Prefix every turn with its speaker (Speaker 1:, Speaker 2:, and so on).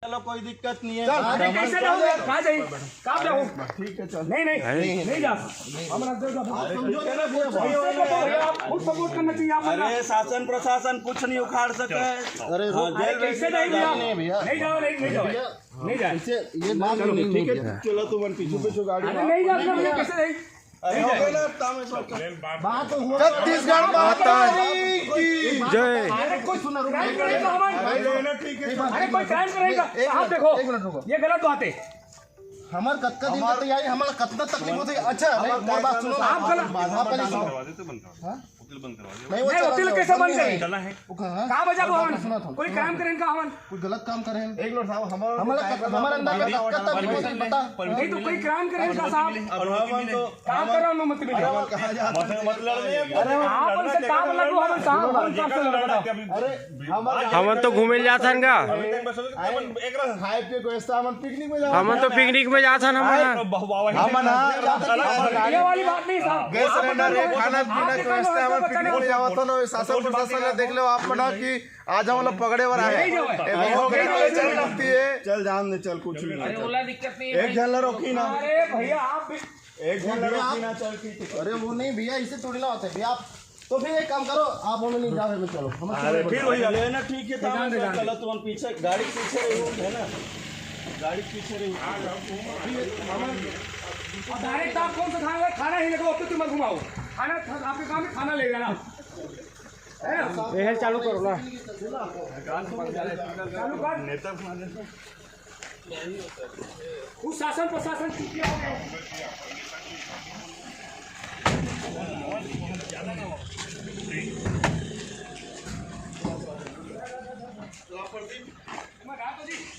Speaker 1: चलो कोई दिक्कत नहीं है।
Speaker 2: कैसे जाओगे? कहाँ जाइए? कहाँ जाओ?
Speaker 1: ठीक है चलो।
Speaker 2: नहीं जा। हम खुद सपोर्ट करना चाहिए आप।
Speaker 1: अरे शासन प्रशासन कुछ नहीं उखाड़ सके।
Speaker 2: अरे कैसे नहीं भैया? नहीं जाओ नहीं जाए।
Speaker 1: ये बात ठीक है। चलो तुम पीछे गाड़ी
Speaker 2: नहीं जा सकते कैसे नहीं?
Speaker 3: छत्तीसगढ़ माता की जय।
Speaker 2: कोई सुना अरे कोई क्राइम करेगा। आप देखो ये गलत बात है।
Speaker 3: हमार कत्का दिन का तैयारी हमारा कतना तकलीफ होती है। अच्छा नहीं बात सुनो
Speaker 2: आप गलत
Speaker 3: नहीं
Speaker 2: नहीं वकील कैसे बंद करें?
Speaker 3: कहाँ
Speaker 2: कहाँ बजा को हमन कोई काम करें का हमन
Speaker 3: कोई गलत काम करे एक लोग साहब हमारा अंदर का कत्ता भी होता बता
Speaker 2: नहीं तो कोई काम करें का साहब काम करो अनुमति मिले। अरे आप उनसे काम लगो हम काम से लगा।
Speaker 3: अरे
Speaker 4: हमन तो घूमे जाथन गा।
Speaker 3: खाए पिए को ऐसा हम पिकनिक में जाओ।
Speaker 4: हमन तो पिकनिक में जाथन।
Speaker 3: हमन
Speaker 2: ये वाली बात नहीं साहब।
Speaker 3: गैस सिलेंडर है खाना पीना को ऐसे हम पिकनिक में जावत न शासन प्रशासन ने देख लो आप बना कि आज हम लोग पकड़े वाला है। चल लगती है
Speaker 1: चल जान दे चल कुछ नहीं।
Speaker 2: बोला दिक्कत नहीं
Speaker 1: एक झल्ला रोकी ना।
Speaker 2: अरे भैया आप
Speaker 1: एक झल्ला रोकी ना चल ठीक है।
Speaker 3: अरे वो नहीं भैया इसे थोड़ी ना होता है भैया आप तो फिर एक काम करो आप हमें नहीं जाओ चलो हम
Speaker 1: फिर वही लेना ठीक है। चलो तुम पीछे गाड़ी पीछे रही है ना गाड़ी पीछे रही।
Speaker 2: डायरेक्ट आप कौन सा खाना खाना ही लगो अब तो तुम घुमाओ खाना आपके काम में खाना ले लेना
Speaker 4: चालू करो ना।
Speaker 2: चालू कर नेता उस शासन प्रशासन चुप हो गए। प्रदीप